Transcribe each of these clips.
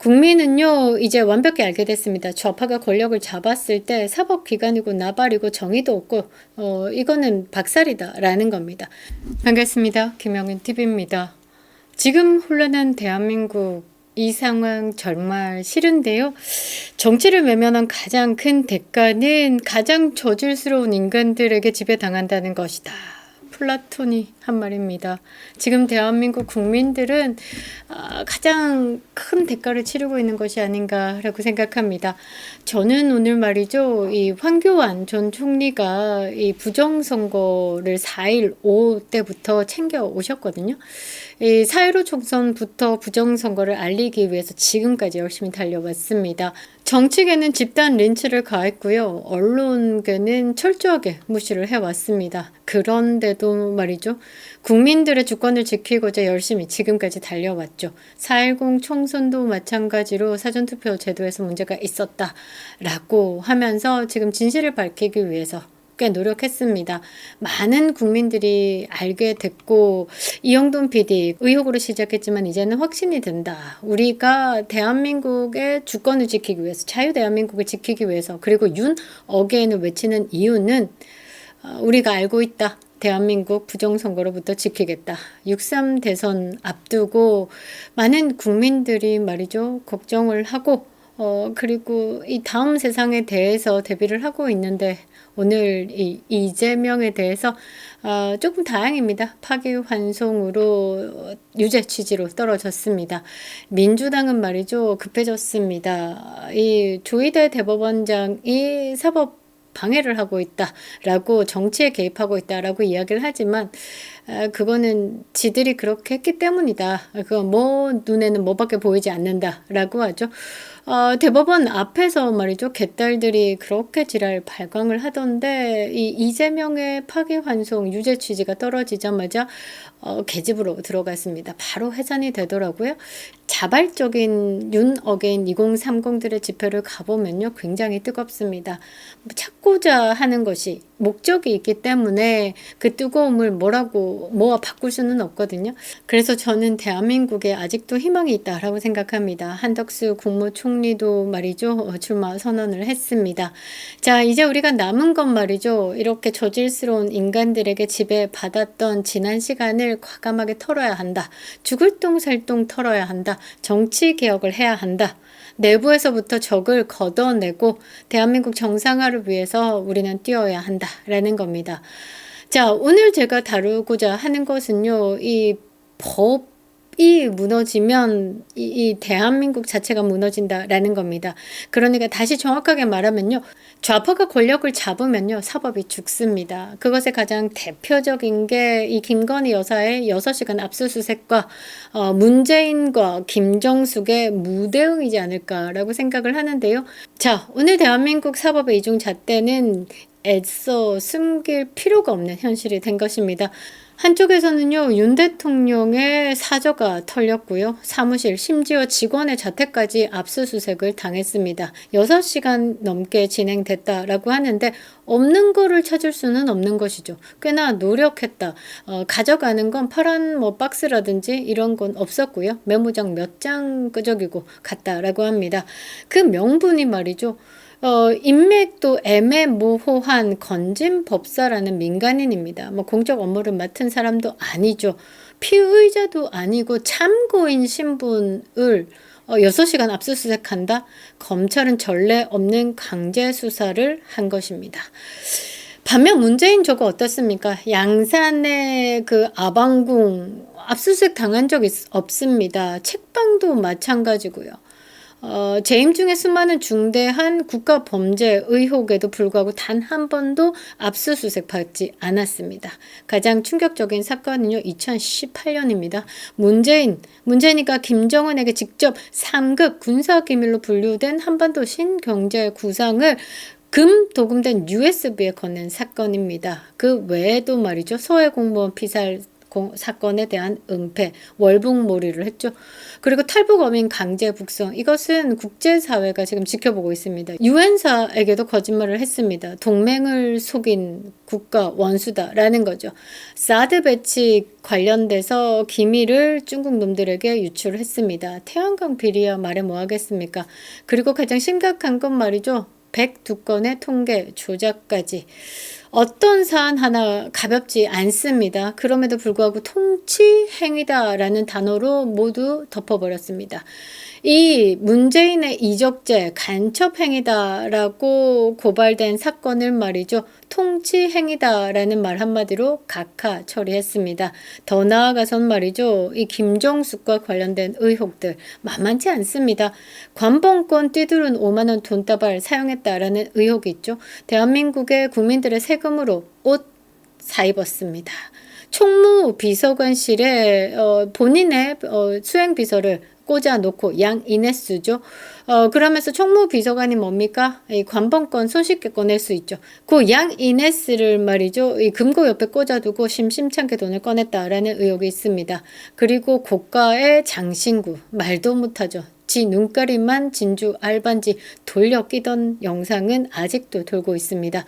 국민은요, 이제 완벽히 알게 됐습니다. 좌파가 권력을 잡았을 때 사법기관이고 나발이고 정의도 없고, 이거는 박살이다라는 겁니다. 반갑습니다. 김영윤 TV입니다. 지금 혼란한 대한민국, 이 상황 정말 싫은데요. 정치를 외면한 가장 큰 대가는 가장 저질스러운 인간들에게 지배당한다는 것이다. 플라톤이 한 말입니다. 지금 대한민국 국민들은 가장 큰 대가를 치르고 있는 것이 아닌가라고 생각합니다. 저는 오늘 말이죠, 이 황교안 전 총리가 이 부정선거를 4.15 때부터 챙겨 오셨거든요. 이 4.15 총선부터 부정선거를 알리기 위해서 지금까지 열심히 달려왔습니다. 정치계는 집단 린치를 가했고요. 언론계는 철저하게 무시를 해왔습니다. 그런데도 말이죠. 국민들의 주권을 지키고자 열심히 지금까지 달려왔죠. 4.10 총선도 마찬가지로 사전투표 제도에서 문제가 있었다라고 하면서 지금 진실을 밝히기 위해서 꽤 노력했습니다. 많은 국민들이 알게 됐고, 이영돈 PD 의혹으로 시작했지만 이제는 확신이 든다. 우리가 대한민국의 주권을 지키기 위해서, 자유대한민국을 지키기 위해서, 그리고 윤 어게인을 외치는 이유는 우리가 알고 있다. 대한민국 부정선거로부터 지키겠다. 6.3 대선 앞두고 많은 국민들이 말이죠, 걱정을 하고 그리고 이 다음 세상에 대해서 대비를 하고 있는데, 오늘 이 이재명에 대해서 조금 다행입니다. 파기환송으로 유죄 취지로 떨어졌습니다. 민주당은 말이죠, 급해졌습니다. 이 조희대 대법원장이 사법 방해를 하고 있다라고, 정치에 개입하고 있다라고 이야기를 하지만 그거는 지들이 그렇게 했기 때문이다. 그건 뭐 눈에는 뭐밖에 보이지 않는다라고 하죠. 대법원 앞에서 말이죠, 개딸들이 그렇게 지랄 발광을 하던데, 이 이재명의 파기환송 유죄 취지가 떨어지자마자 계집으로 들어갔습니다. 바로 해산이 되더라고요. 자발적인 윤 어게인 2030들의 집회를 가보면요, 굉장히 뜨겁습니다. 찾고자 하는 것이 목적이 있기 때문에 그 뜨거움을 뭐와 바꿀 수는 없거든요. 그래서 저는 대한민국에 아직도 희망이 있다라고 생각합니다. 한덕수 국무총리도 말이죠, 출마 선언을 했습니다. 자, 이제 우리가 남은 건 말이죠, 이렇게 저질스러운 인간들에게 지배받았던 지난 시간을 과감하게 털어야 한다. 죽을 똥 살 똥 털어야 한다. 정치 개혁을 해야 한다. 내부에서부터 적을 걷어내고 대한민국 정상화를 위해서 우리는 뛰어야 한다라는 겁니다. 자, 오늘 제가 다루고자 하는 것은요, 이 법이 무너지면 이 대한민국 자체가 무너진다라는 겁니다. 그러니까 다시 정확하게 말하면요, 좌파가 권력을 잡으면요, 사법이 죽습니다. 그것의 가장 대표적인 게 이 김건희 여사의 6시간 압수수색과 문재인과 김정숙의 무대응이지 않을까라고 생각을 하는데요. 자, 오늘 대한민국 사법의 이중 잣대는 애써 숨길 필요가 없는 현실이 된 것입니다. 한쪽에서는요, 윤 대통령의 사저가 털렸고요. 사무실, 심지어 직원의 자택까지 압수수색을 당했습니다. 6시간 넘게 진행됐다라고 하는데, 없는 거를 찾을 수는 없는 것이죠. 꽤나 노력했다. 가져가는 건 파란 박스라든지 이런 건 없었고요. 메모장 몇 장 끄적이고 갔다라고 합니다. 그 명분이 말이죠, 인맥도 애매모호한 건진법사라는 민간인입니다. 공적 업무를 맡은 사람도 아니죠. 피의자도 아니고 참고인 신분을 6시간 압수수색한다? 검찰은 전례 없는 강제 수사를 한 것입니다. 반면 문재인 저거 어떻습니까? 양산의 그 아방궁 압수수색 당한 적 없습니다. 책방도 마찬가지고요. 재임 중에 수많은 중대한 국가범죄 의혹에도 불구하고 단 한 번도 압수수색 받지 않았습니다. 가장 충격적인 사건은요, 2018년입니다. 문재인이가 김정은에게 직접 3급 군사기밀로 분류된 한반도 신경제구상을 도금된 USB에 건넨 사건입니다. 그 외에도 말이죠, 서해 공무원 피살 사건에 대한 은폐, 월북몰이를 했죠. 그리고 탈북어민 강제 북송, 이것은 국제사회가 지금 지켜보고 있습니다. 유엔사에게도 거짓말을 했습니다. 동맹을 속인 국가 원수다라는 거죠. 사드 배치 관련돼서 기밀을 중국 놈들에게 유출했습니다. 태양광 비리야 말해 뭐 하겠습니까? 그리고 가장 심각한 건 말이죠. 102건의 통계 조작까지. 어떤 사안 하나 가볍지 않습니다. 그럼에도 불구하고 통치행위다라는 단어로 모두 덮어버렸습니다. 이 문재인의 이적죄 간첩행위다라고 고발된 사건을 말이죠. 통치행위다라는 말 한마디로 각하 처리했습니다. 더 나아가선 말이죠. 이 김정숙과 관련된 의혹들 만만치 않습니다. 관봉권 띠두른 5만 원 돈다발 사용했다라는 의혹이 있죠. 대한민국의 국민들의 세금으로 옷 사입었습니다. 총무비서관실에 본인의 수행비서를 꽂아놓고 양 이네스죠. 그러면서 총무비서관이 뭡니까? 이 관봉권 손쉽게 꺼낼 수 있죠. 그 양 이네스를 말이죠. 이 금고 옆에 꽂아두고 심심찮게 돈을 꺼냈다라는 의혹이 있습니다. 그리고 고가의 장신구 말도 못하죠. 지 눈가리만 진주 알반지 돌려 끼던 영상은 아직도 돌고 있습니다.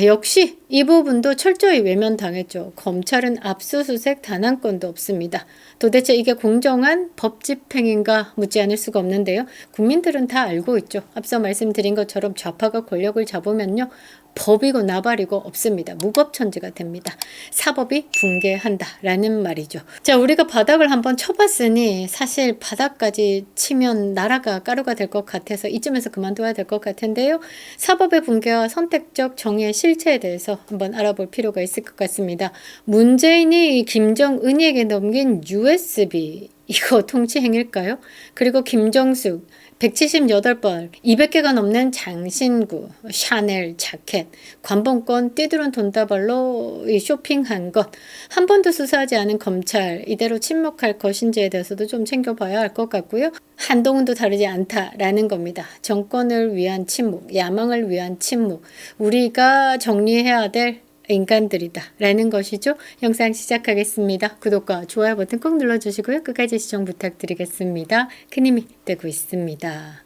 역시 이 부분도 철저히 외면당했죠. 검찰은 압수수색 단 한 건도 없습니다. 도대체 이게 공정한 법 집행인가 묻지 않을 수가 없는데요. 국민들은 다 알고 있죠. 앞서 말씀드린 것처럼 좌파가 권력을 잡으면요. 법이고 나발이고 없습니다. 무법천지가 됩니다. 사법이 붕괴한다라는 말이죠. 자, 우리가 바닥을 한번 쳐봤으니 사실 바닥까지 치면 나라가 가루가 될 것 같아서 이쯤에서 그만둬야 될 것 같은데요. 사법의 붕괴와 선택적 정의의 실체에 대해서 한번 알아볼 필요가 있을 것 같습니다. 문재인이 김정은이에게 넘긴 USB, 이거 통치행위일까요? 그리고 김정숙 178번, 200개가 넘는 장신구, 샤넬 자켓, 관봉권 띠두른 돈다발로 쇼핑한 것, 한 번도 수사하지 않은 검찰, 이대로 침묵할 것인지에 대해서도 좀 챙겨봐야 할 것 같고요. 한동훈도 다르지 않다라는 겁니다. 정권을 위한 침묵, 야망을 위한 침묵, 우리가 정리해야 될 인간들이다 라는 것이죠. 영상 시작하겠습니다. 구독과 좋아요 버튼 꼭 눌러주시고요. 끝까지 시청 부탁드리겠습니다. 큰 힘이 되고 있습니다.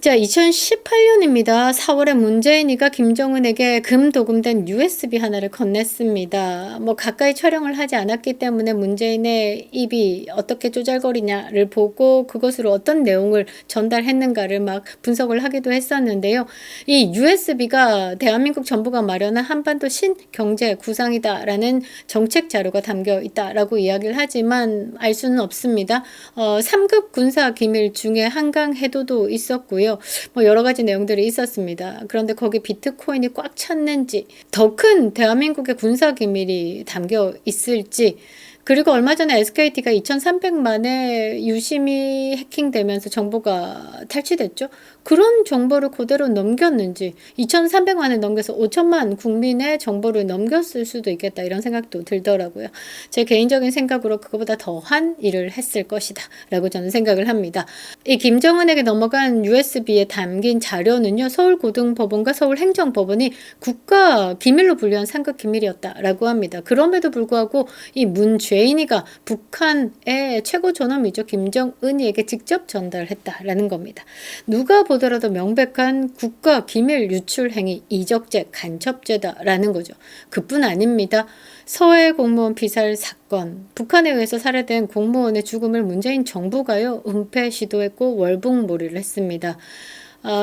자, 2018년입니다. 4월에 문재인이가 김정은에게 금도금된 USB 하나를 건넸습니다. 가까이 촬영을 하지 않았기 때문에 문재인의 입이 어떻게 쪼잘거리냐를 보고 그것으로 어떤 내용을 전달했는가를 막 분석을 하기도 했었는데요. 이 USB가 대한민국 정부가 마련한 한반도 신경제 구상이다라는 정책 자료가 담겨 있다라고 이야기를 하지만 알 수는 없습니다. 3급 군사 기밀 중에 한강 해도도 있었고요. 여러 가지 내용들이 있었습니다. 그런데 거기 비트코인이 꽉 찼는지, 더 큰 대한민국의 군사 기밀이 담겨 있을지, 그리고 얼마 전에 SKT가 2,300만의 유심히 해킹되면서 정보가 탈취됐죠. 그런 정보를 그대로 넘겼는지 2,300만을 넘겨서 5천만 국민의 정보를 넘겼을 수도 있겠다 이런 생각도 들더라고요. 제 개인적인 생각으로 그거보다 더한 일을 했을 것이다 라고 저는 생각을 합니다. 이 김정은에게 넘어간 USB에 담긴 자료는요. 서울고등법원과 서울행정법원이 국가 기밀로 분류한 상급 기밀이었다라고 합니다. 그럼에도 불구하고 이 문죄인이가 북한의 최고 존엄이죠. 김정은이에게 직접 전달했다라는 겁니다. 누가 보더라도 명백한 국가 기밀 유출 행위, 이적죄, 간첩죄다라는 거죠. 그뿐 아닙니다. 서해 공무원 피살 사건, 북한에 의해서 살해된 공무원의 죽음을 문재인 정부가요 은폐 시도했고 월북몰이를 했습니다.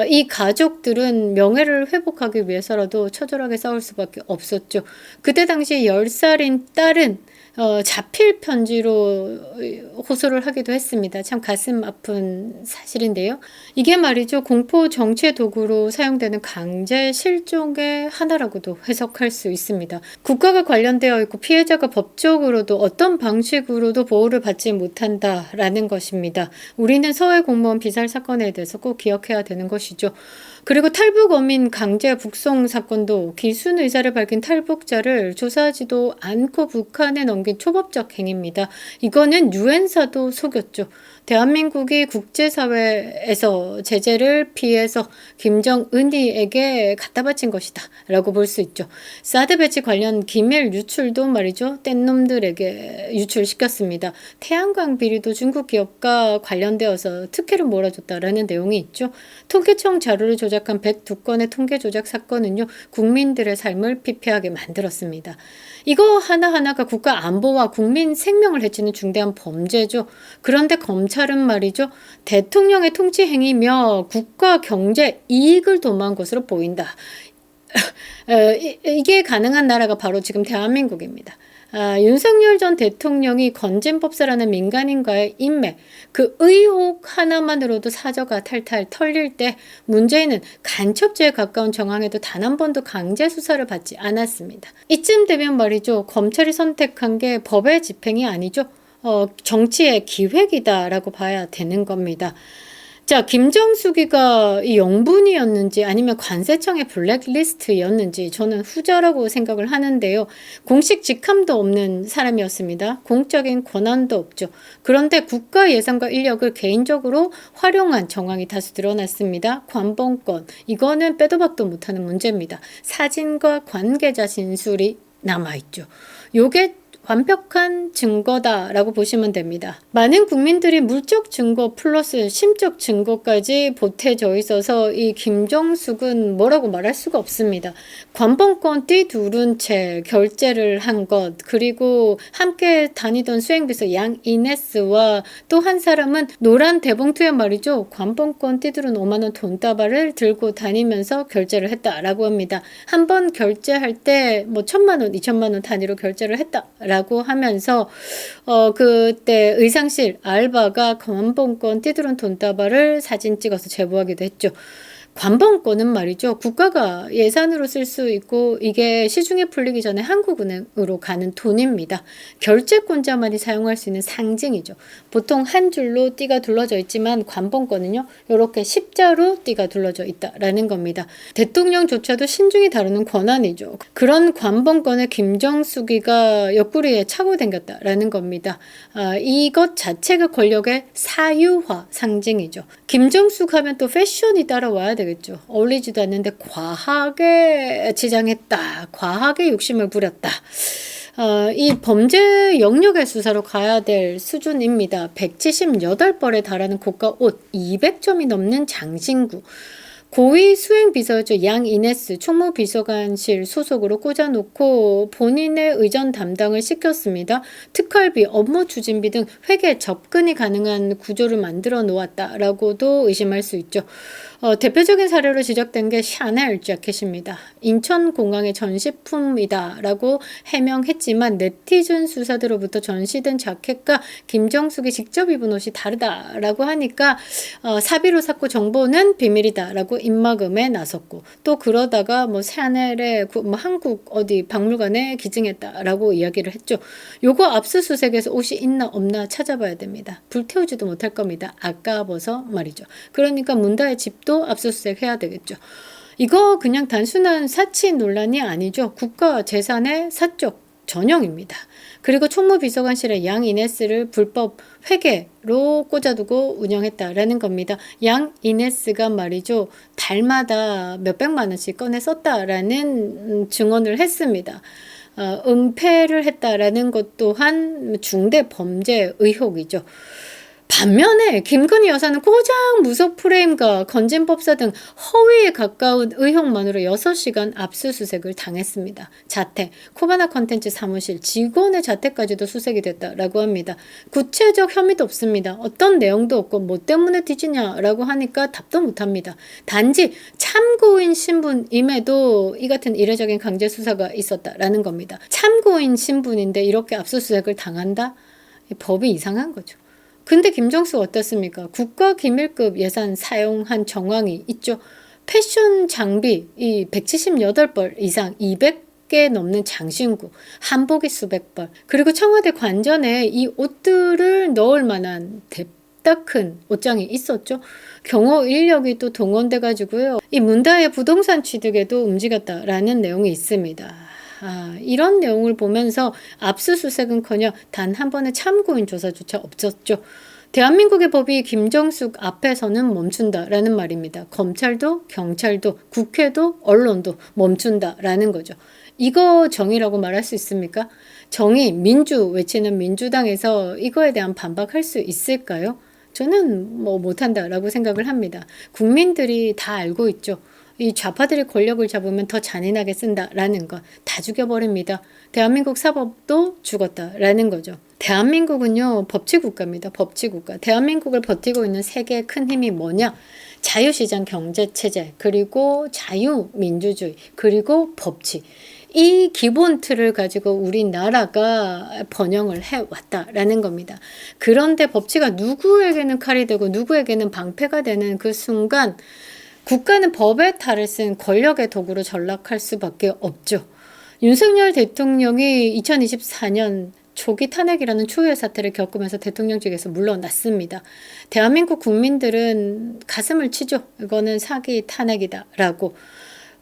이 가족들은 명예를 회복하기 위해서라도 처절하게 싸울 수밖에 없었죠. 그때 당시 10살인 딸은 자필 편지로 호소를 하기도 했습니다. 참 가슴 아픈 사실인데요. 이게 말이죠. 공포 정치의 도구로 사용되는 강제 실종의 하나라고도 해석할 수 있습니다. 국가가 관련되어 있고 피해자가 법적으로도 어떤 방식으로도 보호를 받지 못한다라는 것입니다. 우리는 서해 공무원 비살 사건에 대해서 꼭 기억해야 되는 것이죠. 그리고 탈북어민 강제 북송 사건도 기순 의사를 밝힌 탈북자를 조사하지도 않고 북한에 넘겨 전형적인 초법적 행위입니다. 이거는 유엔사도 속였죠. 대한민국이 국제사회에서 제재를 피해서 김정은이에게 갖다 바친 것이다 라고 볼 수 있죠. 사드 배치 관련 기밀 유출도 말이죠. 뗀 놈들에게 유출시켰습니다. 태양광 비리도 중국 기업과 관련되어서 특혜를 몰아줬다라는 내용이 있죠. 통계청 자료를 조작한 102건의 통계 조작 사건은요. 국민들의 삶을 피폐하게 만들었습니다. 이거 하나하나가 국가 안보와 국민 생명을 해치는 중대한 범죄죠. 그런데 검찰은 말이죠. 대통령의 통치 행위며 국가 경제 이익을 도모한 것으로 보인다. 이게 가능한 나라가 바로 지금 대한민국입니다. 윤석열 전 대통령이 건진법사라는 민간인과의 인맥, 그 의혹 하나만으로도 사저가 탈탈 털릴 때 문재인은 간첩죄에 가까운 정황에도 단 한 번도 강제 수사를 받지 않았습니다. 이쯤 되면 말이죠. 검찰이 선택한 게 법의 집행이 아니죠. 정치의 기획이다라고 봐야 되는 겁니다. 자, 김정숙이가 이 영분이었는지 아니면 관세청의 블랙리스트였는지 저는 후자라고 생각을 하는데요. 공식 직함도 없는 사람이었습니다. 공적인 권한도 없죠. 그런데 국가 예산과 인력을 개인적으로 활용한 정황이 다수 드러났습니다. 관봉권, 이거는 빼도 박도 못하는 문제입니다. 사진과 관계자 진술이 남아있죠. 요게 완벽한 증거다라고 보시면 됩니다. 많은 국민들이 물적 증거 플러스 심적 증거까지 보태져 있어서 이 김정숙은 뭐라고 말할 수가 없습니다. 관봉권 띠두른 채 결제를 한 것, 그리고 함께 다니던 수행비서 양이네스와 또 한 사람은 노란 대봉투에 말이죠. 관봉권 띠두른 5만 원 돈다발을 들고 다니면서 결제를 했다라고 합니다. 한 번 결제할 때 뭐 1,000만 원, 2,000만 원 단위로 결제를 했다라고 하면서 그때 의상실 알바가 관봉권 띠두른 돈다발을 사진 찍어서 제보하기도 했죠. 관봉권은 말이죠. 국가가 예산으로 쓸 수 있고 이게 시중에 풀리기 전에 한국은행으로 가는 돈입니다. 결제권자만이 사용할 수 있는 상징이죠. 보통 한 줄로 띠가 둘러져 있지만 관봉권은요. 이렇게 십자로 띠가 둘러져 있다라는 겁니다. 대통령조차도 신중히 다루는 권한이죠. 그런 관봉권을 김정숙이가 옆구리에 차고 댕겼다라는 겁니다. 이것 자체가 권력의 사유화 상징이죠. 김정숙 하면 또 패션이 따라와야 되겠죠. 어울리지도 않는데 과하게 치장했다. 과하게 욕심을 부렸다. 이 범죄 영역의 수사로 가야 될 수준입니다. 178벌에 달하는 고가 옷, 200점이 넘는 장신구. 고위 수행비서죠. 양이네스 총무비서관실 소속으로 꽂아놓고 본인의 의전 담당을 시켰습니다. 특활비, 업무 추진비 등 회계 접근이 가능한 구조를 만들어 놓았다라고도 의심할 수 있죠. 대표적인 사례로 지적된 게 샤넬 재킷입니다. 인천공항의 전시품이다라고 해명했지만 네티즌 수사들로부터 전시된 자켓과 김정숙이 직접 입은 옷이 다르다라고 하니까 사비로 샀고 정보는 비밀이다라고 입막음에 나섰고 또 그러다가 뭐 샤넬의 뭐 한국 어디 박물관에 기증했다라고 이야기를 했죠. 요거 압수수색에서 옷이 있나 없나 찾아봐야 됩니다. 불태우지도 못할 겁니다. 아까워서 말이죠. 그러니까 문다의 집도 압수수색 해야 되겠죠. 이거 그냥 단순한 사치 논란이 아니죠. 국가 재산의 사적 전형입니다. 그리고 총무비서관실의 양이네스를 불법 회계로 꽂아두고 운영했다라는 겁니다. 양이네스가 말이죠. 달마다 몇백만 원씩 꺼내 썼다라는 증언을 했습니다. 은폐를 했다라는 것 또한 중대 범죄 의혹이죠. 반면에 김건희 여사는 고장 무속 프레임과 건진법사 등 허위에 가까운 의혹만으로 6시간 압수수색을 당했습니다. 자택, 코바나 컨텐츠 사무실, 직원의 자택까지도 수색이 됐다라고 합니다. 구체적 혐의도 없습니다. 어떤 내용도 없고 뭐 때문에 뒤지냐라고 하니까 답도 못합니다. 단지 참고인 신분임에도 이 같은 이례적인 강제 수사가 있었다라는 겁니다. 참고인 신분인데 이렇게 압수수색을 당한다? 법이 이상한 거죠. 근데 김정숙 어떻습니까? 국가기밀급 예산 사용한 정황이 있죠. 패션 장비 이 178벌 이상 200개 넘는 장신구, 한복이 수백 벌, 그리고 청와대 관전에 이 옷들을 넣을 만한 대딱 큰 옷장이 있었죠. 경호 인력이 또 동원돼 가지고요. 이 문다의 부동산 취득에도 움직였다라는 내용이 있습니다. 이런 내용을 보면서 압수수색은커녕 단 한 번의 참고인 조사조차 없었죠. 대한민국의 법이 김정숙 앞에서는 멈춘다라는 말입니다. 검찰도 경찰도 국회도 언론도 멈춘다라는 거죠. 이거 정의라고 말할 수 있습니까? 정의, 민주 외치는 민주당에서 이거에 대한 반박할 수 있을까요? 저는 못한다라고 생각을 합니다. 국민들이 다 알고 있죠. 이 좌파들이 권력을 잡으면 더 잔인하게 쓴다라는 거 다 죽여버립니다. 대한민국 사법도 죽었다라는 거죠. 대한민국은요, 법치국가입니다. 법치국가. 대한민국을 버티고 있는 세 개의 큰 힘이 뭐냐? 자유시장 경제체제, 그리고 자유민주주의, 그리고 법치. 이 기본 틀을 가지고 우리나라가 번영을 해왔다라는 겁니다. 그런데 법치가 누구에게는 칼이 되고 누구에게는 방패가 되는 그 순간 국가는 법의 탈을 쓴 권력의 도구로 전락할 수밖에 없죠. 윤석열 대통령이 2024년 조기 탄핵이라는 초유의 사태를 겪으면서 대통령직에서 물러났습니다. 대한민국 국민들은 가슴을 치죠. 이거는 사기 탄핵이다라고.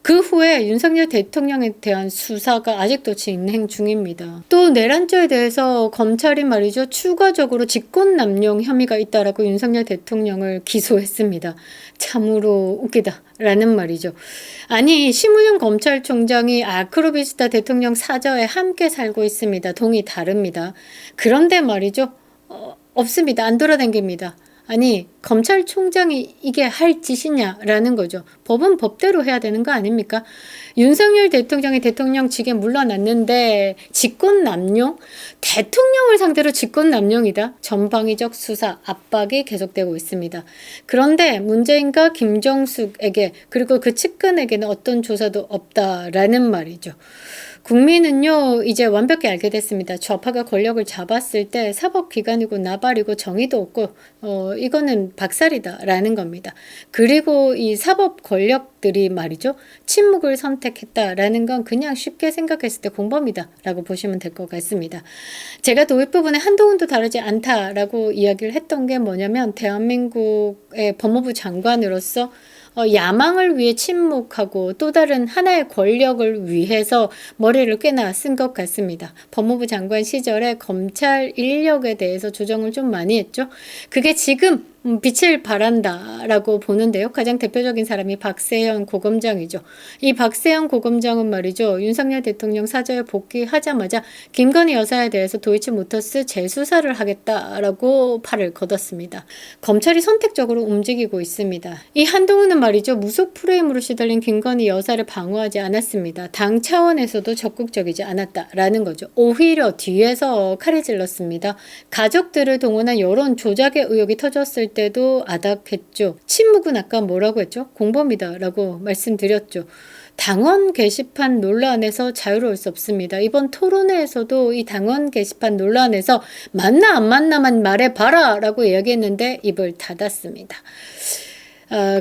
그 후에 윤석열 대통령에 대한 수사가 아직도 진행 중입니다. 또 내란죄에 대해서 검찰이 말이죠. 추가적으로 직권남용 혐의가 있다라고 윤석열 대통령을 기소했습니다. 참으로 웃기다라는 말이죠. 아니, 심우영 검찰총장이 아크로비스타 대통령 사저에 함께 살고 있습니다. 동이 다릅니다. 그런데 말이죠. 없습니다. 안 돌아다닙니다. 아니, 검찰총장이 이게 할 짓이냐라는 거죠. 법은 법대로 해야 되는 거 아닙니까? 윤석열 대통령이 대통령직에 물러났는데 직권남용? 대통령을 상대로 직권남용이다. 전방위적 수사, 압박이 계속되고 있습니다. 그런데 문재인과 김정숙에게 그리고 그 측근에게는 어떤 조사도 없다라는 말이죠. 국민은요, 이제 완벽히 알게 됐습니다. 좌파가 권력을 잡았을 때 사법기관이고 나발이고 정의도 없고 이거는 박살이다라는 겁니다. 그리고 이 사법 권력들이 말이죠. 침묵을 선택했다라는 건 그냥 쉽게 생각했을 때 공범이다라고 보시면 될 것 같습니다. 제가 도입 부분에 한동훈도 다르지 않다라고 이야기를 했던 게 뭐냐면 대한민국의 법무부 장관으로서 야망을 위해 침묵하고 또 다른 하나의 권력을 위해서 머리를 꽤나 쓴 것 같습니다. 법무부 장관 시절에 검찰 인력에 대해서 조정을 좀 많이 했죠. 그게 지금 빛을 발한다라고 보는데요. 가장 대표적인 사람이 박세현 고검장이죠. 이 박세현 고검장은 말이죠. 윤석열 대통령 사저에 복귀하자마자 김건희 여사에 대해서 도이치모터스 재수사를 하겠다라고 팔을 걷었습니다. 검찰이 선택적으로 움직이고 있습니다. 이 한동훈은 말이죠. 무속 프레임으로 시달린 김건희 여사를 방어하지 않았습니다. 당 차원에서도 적극적이지 않았다라는 거죠. 오히려 뒤에서 칼을 찔렀습니다. 가족들을 동원한 여론 조작의 의혹이 터졌을 때도 아닥했죠. 침묵은 아까 뭐라고 했죠? 공범이다라고 말씀드렸죠. 당원 게시판 논란에서 자유로울 수 없습니다. 이번 토론회에서도 이 당원 게시판 논란에서 맞나 안 맞나만 말해봐라 라고 이야기했는데 입을 닫았습니다.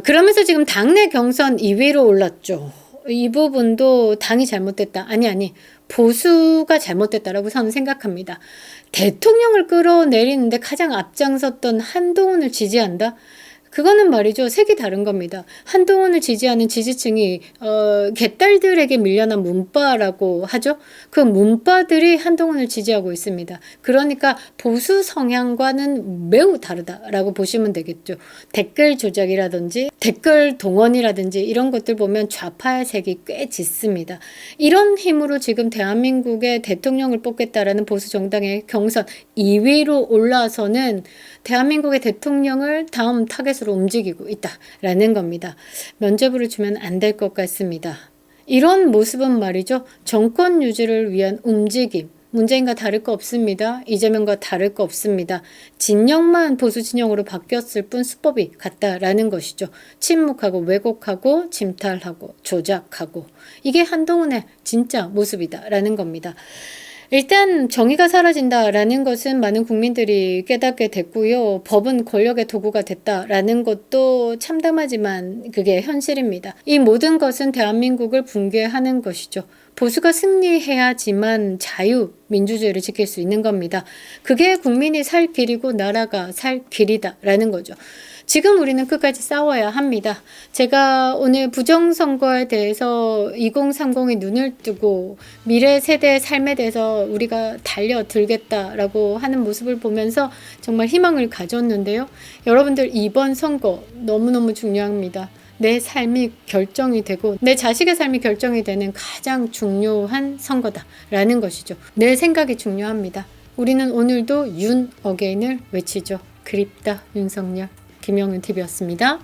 그러면서 지금 당내 경선 2위로 올랐죠. 이 부분도 당이 잘못됐다. 아니 보수가 잘못됐다라고 저는 생각합니다. 대통령을 끌어내리는데 가장 앞장섰던 한동훈을 지지한다? 그거는 말이죠. 색이 다른 겁니다. 한동훈을 지지하는 지지층이 개딸들에게 밀려난 문바라고 하죠. 그 문바들이 한동훈을 지지하고 있습니다. 그러니까 보수 성향과는 매우 다르다라고 보시면 되겠죠. 댓글 조작이라든지 댓글 동원이라든지 이런 것들 보면 좌파의 색이 꽤 짙습니다. 이런 힘으로 지금 대한민국의 대통령을 뽑겠다라는 보수 정당의 경선 2위로 올라서는 대한민국의 대통령을 다음 타겟으로 움직이고 있다라는 겁니다. 면죄부를 주면 안 될 것 같습니다. 이런 모습은 말이죠. 정권 유지를 위한 움직임. 문재인과 다를 거 없습니다. 이재명과 다를 거 없습니다. 진영만 보수 진영으로 바뀌었을 뿐 수법이 같다라는 것이죠. 침묵하고 왜곡하고 침탈하고 조작하고 이게 한동훈의 진짜 모습이다라는 겁니다. 일단 정의가 사라진다라는 것은 많은 국민들이 깨닫게 됐고요. 법은 권력의 도구가 됐다라는 것도 참담하지만 그게 현실입니다. 이 모든 것은 대한민국을 붕괴하는 것이죠. 보수가 승리해야지만 자유, 민주주의를 지킬 수 있는 겁니다. 그게 국민이 살 길이고 나라가 살 길이다라는 거죠. 지금 우리는 끝까지 싸워야 합니다. 제가 오늘 부정선거에 대해서 2030이 눈을 뜨고 미래 세대의 삶에 대해서 우리가 달려들겠다라고 하는 모습을 보면서 정말 희망을 가졌는데요. 여러분들 이번 선거 너무너무 중요합니다. 내 삶이 결정이 되고 내 자식의 삶이 결정이 되는 가장 중요한 선거다라는 것이죠. 내 생각이 중요합니다. 우리는 오늘도 윤 어게인을 외치죠. 그립다 윤석열. 김영은 TV였습니다.